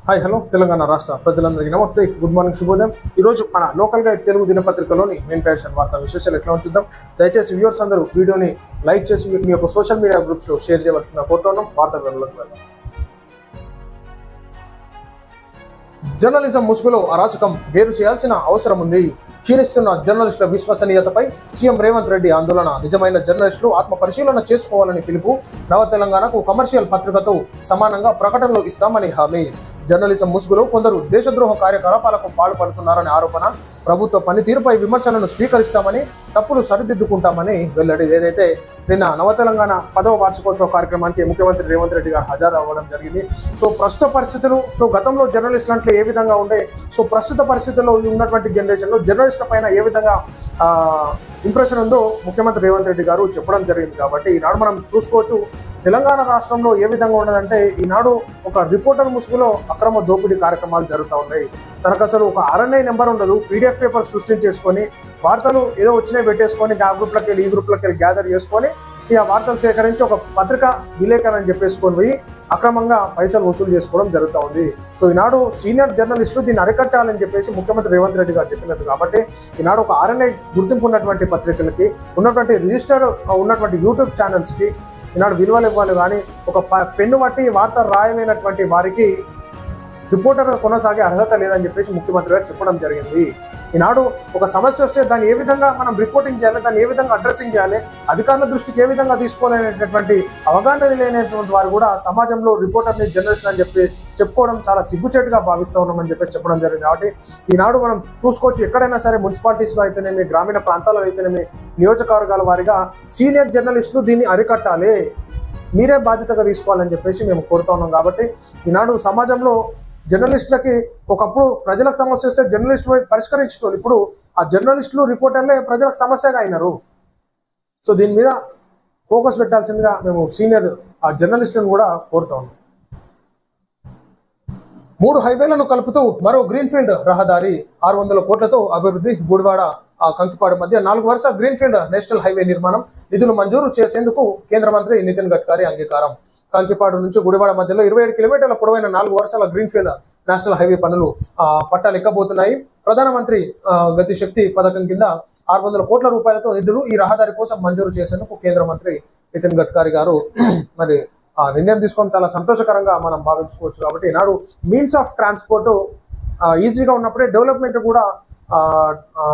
Hi hello Telangana రాష్ట్ర ప్రజలందరికీ నమస్తే, గుడ్ మార్నింగ్, శుభోదయం. ఈరోజు మన లోకల్ గైడ్ తెలుగు దినపత్రికలోని మెయిన్ పేజ్ వార్తా విశేషాలు ఎట్లా చూద్దాం. దయచేసి వ్యూవర్స్ అందరూ వీడియోని లైక్ చేసి మీ యొక్క సోషల్ మీడియా గ్రూప్స్లో షేర్ చేయవలసిందిగా కోరుతున్నాం. వార్తా వివరాలకు వెళ్దాం. జర్నలిజం ముసుగులో అరాచకం వేరు చేయాల్సిన అవసరం ఉంది. క్షీణిస్తున్న జర్నలిస్టుల విశ్వసనీయతపై సీఎం రేవంత్ రెడ్డి ఆందోళన. నిజమైన జర్నలిస్టులు ఆత్మ పరిశీలన చేసుకోవాలని పిలుపు. నవ తెలంగాణకు కమర్షియల్ పత్రికతో సమానంగా ప్రకటనలు ఇస్తామని హామీ. జర్నలిజం ముసుగులో కొందరు దేశద్రోహ కార్యకలాపాలకు పాల్పడుతున్నారనే ఆరోపణ. ప్రభుత్వ పనితీరుపై విమర్శలను స్వీకరిస్తామని, తప్పులు సరిదిద్దుకుంటామని వెల్లడి. ఏదైతే నిన్న నవ తెలంగాణ 10వ వార్షికోత్సవ కార్యక్రమానికి ముఖ్యమంత్రి రేవంత్ రెడ్డి గారు హాజరు అవ్వడం జరిగింది. ప్రస్తుత పరిస్థితులు, గతంలో జర్నలిస్టులు అంటే ఏ విధంగా ఉండే, ప్రస్తుత పరిస్థితుల్లో ఉన్నటువంటి జనరేషన్లో జర్నలిస్టుల పైన ఏ విధంగా ఇంప్రెషన్ ఉందో ముఖ్యమంత్రి రేవంత్ రెడ్డి గారు చెప్పడం జరిగింది. కాబట్టి ఈనాడు మనం చూసుకోవచ్చు తెలంగాణ రాష్ట్రంలో ఏ విధంగా ఉన్నదంటే, ఈనాడు ఒక రిపోర్టర్ ముసుగులో అక్రమ దోపిడీ కార్యక్రమాలు జరుగుతూ ఉన్నాయి. తనకు అసలు ఒక RNI నెంబర్ ఉండదు. PDF పేపర్ సృష్టించేసుకొని వార్తలు ఏదో వచ్చినాయి పెట్టేసుకొని ఆ గ్రూప్లోకి వెళ్ళి ఈ గ్రూప్లోకి వెళ్ళి గ్యాదర్ చేసుకొని ఆ వార్తలు సేకరించి ఒక పత్రిక విలేకరణ అని చెప్పేసుకొని పోయి అక్రమంగా పైసలు వసూలు చేసుకోవడం జరుగుతూ ఉంది. ఈనాడు సీనియర్ జర్నలిస్టులు దీన్ని అరికట్టాలని చెప్పేసి ముఖ్యమంత్రి రేవంత్ రెడ్డి గారు చెప్పినట్టు. కాబట్టి ఈనాడు ఒక RNI గుర్తింపు ఉన్నటువంటి పత్రికలకి, ఉన్నటువంటి రిజిస్టర్ ఉన్నటువంటి యూట్యూబ్ ఛానల్స్కి ఈనాడు విలువలు ఇవ్వాలి. కానీ ఒక పెన్ను బట్టి వార్త రాయలేనటువంటి వారికి రిపోర్టర్ కొనసాగే అర్హత లేదని చెప్పేసి ముఖ్యమంత్రి గారు చెప్పడం జరిగింది. ఈనాడు ఒక సమస్య వస్తే దాన్ని ఏ విధంగా మనం రిపోర్టింగ్ చేయాలి, దాన్ని ఏ విధంగా అడ్రస్సింగ్ చేయాలి, అధికారుల దృష్టికి ఏ విధంగా తీసుకోలేనటువంటి అవగాహన లేనటువంటి వారు కూడా సమాజంలో రిపోర్టర్ని, జర్నలిస్ట్ అని చెప్పుకోవడం చాలా సిగ్గుచేటుగా భావిస్తూ ఉన్నామని చెప్పేసి చెప్పడం జరిగింది. కాబట్టి ఈనాడు మనం చూసుకోవచ్చు, ఎక్కడైనా సరే మున్సిపాలిటీస్లో అయితేనేమి, గ్రామీణ ప్రాంతాల్లో అయితేనేమి, నియోజకవర్గాల వారిగా సీనియర్ జర్నలిస్టులు దీన్ని అరికట్టాలి, మీరే బాధ్యతగా తీసుకోవాలని చెప్పేసి మేము కోరుతా ఉన్నాం. కాబట్టి ఈనాడు సమాజంలో జర్నలిస్టులకి ఒకప్పుడు ప్రజలకు సమస్య వస్తే జర్నలిస్టులు పరిష్కరించేటోళ్ళు, ఇప్పుడు ఆ జర్నలిస్టులు, రిపోర్టర్లే ప్రజలకు సమస్యగా అయినారు. దీని మీద ఫోకస్ పెట్టాల్సిందిగా మేము సీనియర్ జర్నలిస్టులను కూడా కోరుతా ఉన్నాం. 3 హైవేలను కలుపుతూ మరో గ్రీన్ఫీల్డ్ రహదారి, 600 కోట్లతో అభివృద్ధి. గుడివాడ కంకిపాడు మధ్య 4 వరుస గ్రీన్ఫీల్డ్ నేషనల్ హైవే నిర్మాణం. నిధులు మంజూరు చేసేందుకు కేంద్ర మంత్రి నితిన్ గడ్కరీ అంగీకారం. కంకిపాడు నుంచి గుడివాడ మధ్యలో 27 కిలోమీటర్ల పొడవైన 4 వరుసల గ్రీన్ఫీల్డ్ నేషనల్ హైవే పనులు పట్టాలు ఎక్కబోతున్నాయి. ప్రధానమంత్రి గతిశక్తి పథకం కింద 600 కోట్ల రూపాయలతో నిధులు ఈ రహదారి కోసం మంజూరు చేసేందుకు కేంద్ర మంత్రి నితిన్ గడ్కరీ గారు మరి నిర్ణయం తీసుకోవడం చాలా సంతోషకరంగా మనం భావించుకోవచ్చు. కాబట్టి ఈనాడు మీన్స్ ఆఫ్ ట్రాన్స్పోర్ట్ ఈజీగా ఉన్నప్పుడే డెవలప్మెంట్ కూడా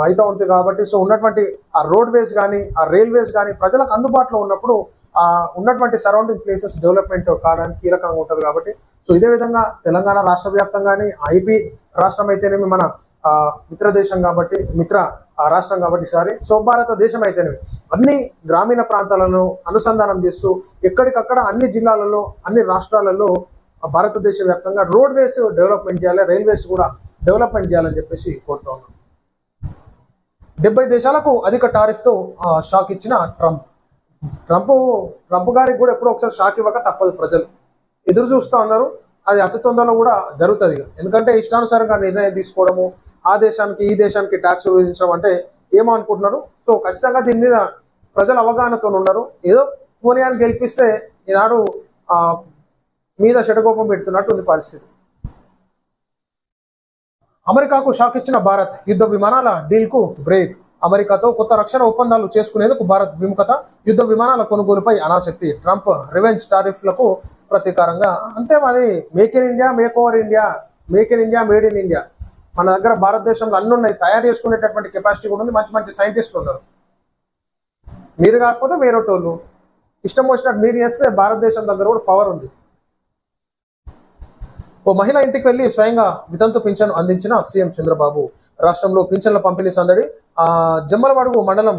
అవుతూ ఉంటుంది. కాబట్టి ఉన్నటువంటి ఆ రోడ్వేస్ కానీ, ఆ రైల్వేస్ కానీ ప్రజలకు అందుబాటులో ఉన్నప్పుడు ఉన్నటువంటి సరౌండింగ్ ప్లేసెస్ డెవలప్మెంట్ కావడానికి కీలకంగా ఉంటుంది. కాబట్టి ఇదే విధంగా తెలంగాణ రాష్ట్ర వ్యాప్తంగానే, IP రాష్ట్రం అయితేనేమి మన మిత్ర దేశం కాబట్టి, మిత్ర రాష్ట్రం కాబట్టి భారతదేశం అయితేనేమి అన్ని గ్రామీణ ప్రాంతాలను అనుసంధానం చేస్తూ ఎక్కడికక్కడ అన్ని జిల్లాలలో, అన్ని రాష్ట్రాలలో భారతదేశ వ్యాప్తంగా రోడ్వేస్ డెవలప్మెంట్ చేయాలి, రైల్వేస్ కూడా డెవలప్మెంట్ చేయాలని చెప్పేసి కోరుతా ఉన్నాం. 70 దేశాలకు అధిక టారిఫ్తో షాక్ ఇచ్చిన ట్రంప్ గారికి కూడా ఎప్పుడో ఒకసారి షాక్ ఇవ్వక తప్పదు. ప్రజలు ఎదురు చూస్తూ ఉన్నారు. అది అతి తొందరలో కూడా జరుగుతుంది. ఎందుకంటే ఇష్టానుసారంగా నిర్ణయం తీసుకోవడము, ఆ దేశానికి ఈ దేశానికి ట్యాక్స్ విధించడం అంటే ఏమో అనుకుంటున్నారు. ఖచ్చితంగా దీని మీద ప్రజల అవగాహనతో ఉన్నారు. ఏదో పోనీయాన్ని గెలిపిస్తే ఈనాడు మీద షటకోపం పెడుతున్నట్టు ఉంది పరిస్థితి. అమెరికాకు షాక్ ఇచ్చిన భారత్, యుద్ధ విమానాల డీల్కు బ్రేక్. అమెరికాతో కొత్త రక్షణ ఒప్పందాలు చేసుకునేందుకు భారత్ విముఖత. యుద్ధ విమానాల కొనుగోలుపై అనాసక్తి. Trump revenge టారిఫ్లకు ప్రతీకారంగా. అంతే మాది make in India, make over India, make in India, made in India. మన దగ్గర భారతదేశంలో అన్ని ఉన్నాయి, తయారు చేసుకునేటటువంటి కెపాసిటీ కూడా ఉంది, మంచి మంచి సైంటిస్టులు ఉన్నారు. మీరు కాకపోతే వేరేటోళ్ళు ఇష్టం వచ్చినట్టు మీరు చేస్తే భారతదేశం దగ్గర కూడా పవర్ ఉంది. ఓ మహిళ ఇంటికి వెళ్లి స్వయంగా వితంతు పింఛను అందించిన సీఎం చంద్రబాబు. రాష్ట్రంలో పింఛన్ల పంపిణీ సందడి. జమ్మలమడుగు మండలం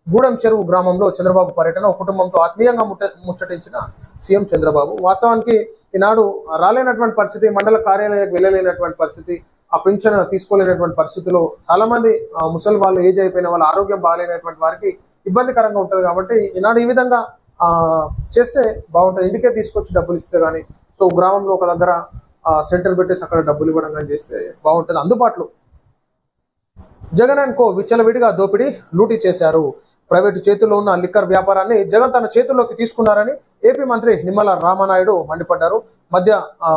గూడెం చెరువు గ్రామంలో చంద్రబాబు పర్యటన. ఒక కుటుంబంతో ఆత్మీయంగా ముచ్చటించిన సీఎం చంద్రబాబు. వాస్తవానికి ఈనాడు రాలేనటువంటి పరిస్థితి, మండల కార్యాలయానికి వెళ్ళలేనటువంటి పరిస్థితి, ఆ పింఛన్ తీసుకోలేనటువంటి పరిస్థితుల్లో చాలా మంది ముసలి వాళ్ళు, ఏజ్ అయిపోయిన వాళ్ళు, ఆరోగ్యం బాగాలేనటువంటి వారికి ఇబ్బందికరంగా ఉంటుంది. కాబట్టి ఈనాడు ఈ విధంగా చేస్తే బాగుంటుంది. ఇంటికే తీసుకొచ్చి డబ్బులు ఇస్తే కానీ, గ్రామంలో ఒక దగ్గర సెంటర్ పెట్టేసి అక్కడ డబ్బులు ఇవ్వడం కానీ చేస్తే బాగుంటుంది. అందుబాటులో జగన్ అండ్ కో విచ్చలవిడిగా దోపిడీ, లూటీ చేశారు. ప్రైవేటు చేతుల్లో ఉన్న లిక్కర్ వ్యాపారాన్ని జగన్ తన చేతుల్లోకి తీసుకున్నారని ఏపీ మంత్రి నిమ్మల రామానాయుడు మండిపడ్డారు.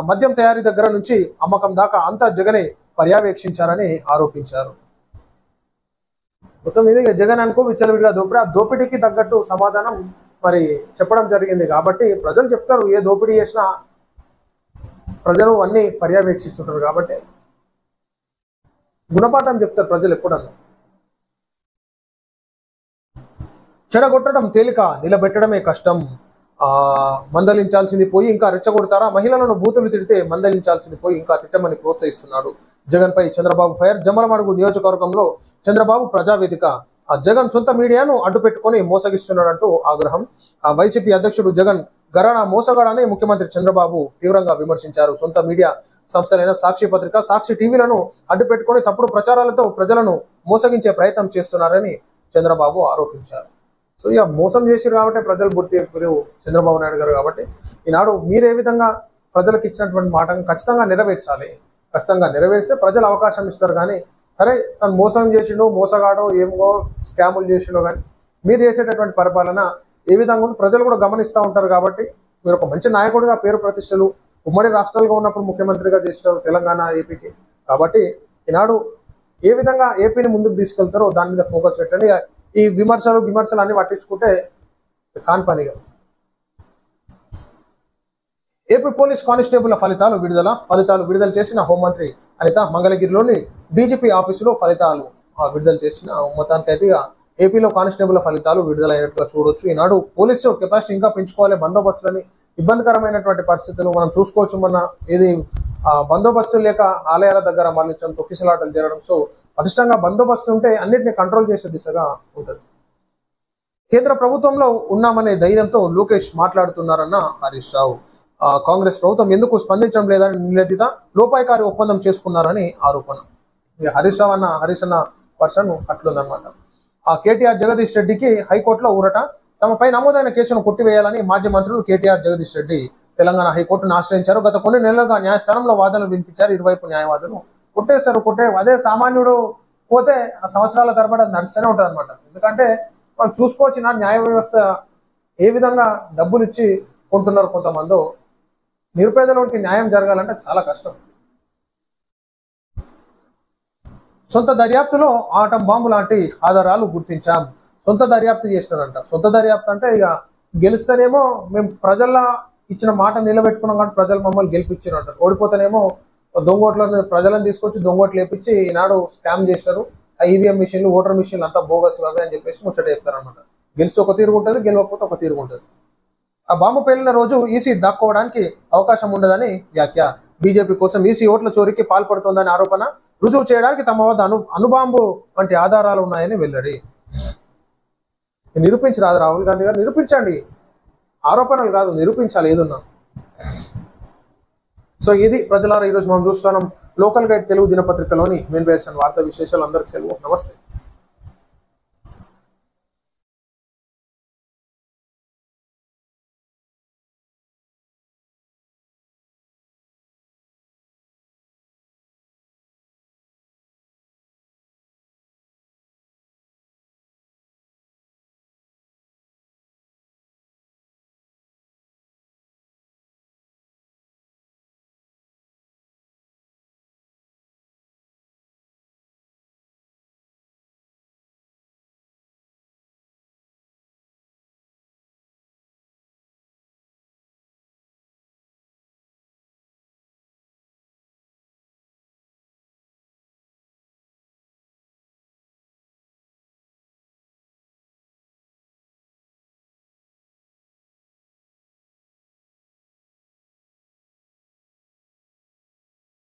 మద్యం తయారీ దగ్గర నుంచి అమ్మకం దాకా అంతా జగనే పర్యవేక్షించారని ఆరోపించారు. మొత్తం మీద జగన్ అనుకో విచ్చలవిడిగా దోపిడీ, ఆ దోపిడీకి తగ్గట్టు సమాధానం మరి చెప్పడం జరిగింది. కాబట్టి ప్రజలు చెప్తారు, ఏ దోపిడీ చేసినా ప్రజలు అన్ని పర్యవేక్షిస్తుంటారు. కాబట్టి గుణపాఠం చెప్తారు ప్రజలు ఎప్పుడన్నా. చెడగొట్టడం తేలిక, నిలబెట్టడమే కష్టం. మందలించాల్సింది పోయి ఇంకా రెచ్చగొడతారా? మహిళలను బూతులు తిడితే మందలించాల్సింది పోయి ఇంకా తిట్టమని ప్రోత్సహిస్తున్నాడు. జగన్ పై చంద్రబాబు ఫైర్. జమ్మలమడుగు నియోజకవర్గంలో చంద్రబాబు ప్రజావేదిక. జగన్ సొంత మీడియాను అడ్డుపెట్టుకుని మోసగిస్తున్నాడంటూ ఆగ్రహం. వైసీపీ అధ్యక్షుడు జగన్ గరానా మోసగాడని ముఖ్యమంత్రి చంద్రబాబు తీవ్రంగా విమర్శించారు. సొంత మీడియా సంస్థలైన సాక్షి పత్రిక, సాక్షి టీవీలను అడ్డుపెట్టుకుని తప్పుడు ప్రచారాలతో ప్రజలను మోసగించే ప్రయత్నం చేస్తున్నారని చంద్రబాబు ఆరోపించారు. సో ఇక మోసం చేసిరు కాబట్టి ప్రజలు గుర్తు చంద్రబాబు నాయుడు గారు. కాబట్టి ఈనాడు మీరు ఏ విధంగా ప్రజలకు ఇచ్చినటువంటి మాటను ఖచ్చితంగా నెరవేర్చాలి. ఖచ్చితంగా నెరవేర్స్తే ప్రజలు అవకాశం ఇస్తారు. కానీ సరే తను మోసం చేసిండో, మోసగాడో, ఏమో స్కాములు చేసిండో, కానీ మీరు చేసేటటువంటి పరిపాలన ఏ విధంగా ప్రజలు కూడా గమనిస్తూ ఉంటారు. కాబట్టి మీరు ఒక మంచి నాయకుడిగా పేరు ప్రతిష్టలు ఉమ్మడి రాష్ట్రాలుగా ఉన్నప్పుడు ముఖ్యమంత్రిగా చేసినారు తెలంగాణ, ఏపీకి. కాబట్టి ఈనాడు ఏ విధంగా ఏపీని ముందుకు తీసుకెళ్తారో దాని మీద ఫోకస్ పెట్టండి. ఈ విమర్శలు అన్ని పట్టించుకుంటే కాని పనిగా. ఏపీ పోలీస్ కానిస్టేబుల్ ఫలితాలు విడుదల చేసిన హోంమంత్రి అనిత మంగళగిరిలోని డీజీపీ ఆఫీసులో ఫలితాలు విడుదల చేసిన. మొత్తానికైతే ఏపీలో కానిస్టేబుల్ ఫలితాలు విడుదలైనట్టుగా చూడొచ్చు. ఈనాడు పోలీసు కెపాసిటీ ఇంకా పెంచుకోవాలి. బందోబస్తులని ఇబ్బందికరమైనటువంటి పరిస్థితులు మనం చూసుకోవచ్చు. మొన్న ఇది బందోబస్తు లేక ఆలయాల దగ్గర మరణించడం, తొక్కిసలాటలు జరగడం. సో పటిష్టంగా బందోబస్తు ఉంటే అన్నింటినీ కంట్రోల్ చేసే దిశగా ఉంటుంది. కేంద్ర ప్రభుత్వంలో ఉన్నామనే ధైర్యంతో లోకేష్ మాట్లాడుతున్నారన్న హరీష్ రావు. కాంగ్రెస్ ప్రభుత్వం ఎందుకు స్పందించడం లేదని నిలదీత. లోపాయికారి ఒప్పందం చేసుకున్నారని ఆరోపణ. హరీష్ అన్న పర్సన్ అట్లుందనమాట. కేటీఆర్ జగదీష్ రెడ్డికి హైకోర్టులో ఊరట. తమపై నమోదైన కేసును కొట్టివేయాలని మాజీ మంత్రులు కేటీఆర్ జగదీష్ రెడ్డి తెలంగాణ హైకోర్టును ఆశ్రయించారు. గత కొన్ని నెలలుగా న్యాయస్థానంలో వాదనలు వినిపించారు. ఇరువైపు న్యాయవాదులు కొట్టే అదే సామాన్యుడు పోతే ఆ సంవత్సరాల తరబడి అది నడుస్తూనే ఉంటుంది అనమాట. ఎందుకంటే మనం చూసుకోవచ్చు న్యాయ వ్యవస్థ ఏ విధంగా డబ్బులు ఇచ్చి కొంటున్నారు. కొంతమంది నిరుపేదలోకి న్యాయం జరగాలంటే చాలా కష్టం. సొంత దర్యాప్తులో ఆటం బాంబు లాంటి ఆధారాలు గుర్తించాం. సొంత దర్యాప్తు చేసినారంట. సొంత దర్యాప్తు అంటే ఇక గెలుస్తేనేమో మేము ప్రజల్లో ఇచ్చిన మాట నిలబెట్టుకున్నాం కాబట్టి ప్రజలు మమ్మల్ని గెలిపించారు అంటారు. ఓడిపోతేనేమో దొంగోట్లను ప్రజలను తీసుకొచ్చి దొంగోట్లు వేపించి ఈనాడు స్కామ్ చేసినారు. ఈవీఎం మిషన్లు, ఓటర్ మిషన్లు అంతా బోగస్ అవి అని చెప్పేసి ముచ్చట చెప్తారనమాట. గెలిచి ఒక తీరుగు ఉంటుంది, గెలవకపోతే ఒక తీరుగు ఉంటుంది. ఆ బాంబు పేలిన రోజు ఈసీ దాక్కోవడానికి అవకాశం ఉండదని వ్యాఖ్య. బీజేపీ కోసం ఈసీ ఓట్ల చోరీకి పాల్పడుతోందని ఆరోపణ. రుజువు చేయడానికి తమ వద్ద అణుబాంబు వంటి ఆధారాలు ఉన్నాయని వెల్లడి. నిరూపించరాదు రాహుల్ గాంధీ గారు, నిరూపించండి. ఆరోపణలు కాదు, నిరూపించాలి ఏదున్నా. సో ఇది ప్రజలారా ఈరోజు మనం చూస్తున్నాం లోకల్ గైడ్ తెలుగు దినపత్రికలోని మెయిన్ వార్తా విశేషాలు. అందరికి సెలవు. నమస్తే.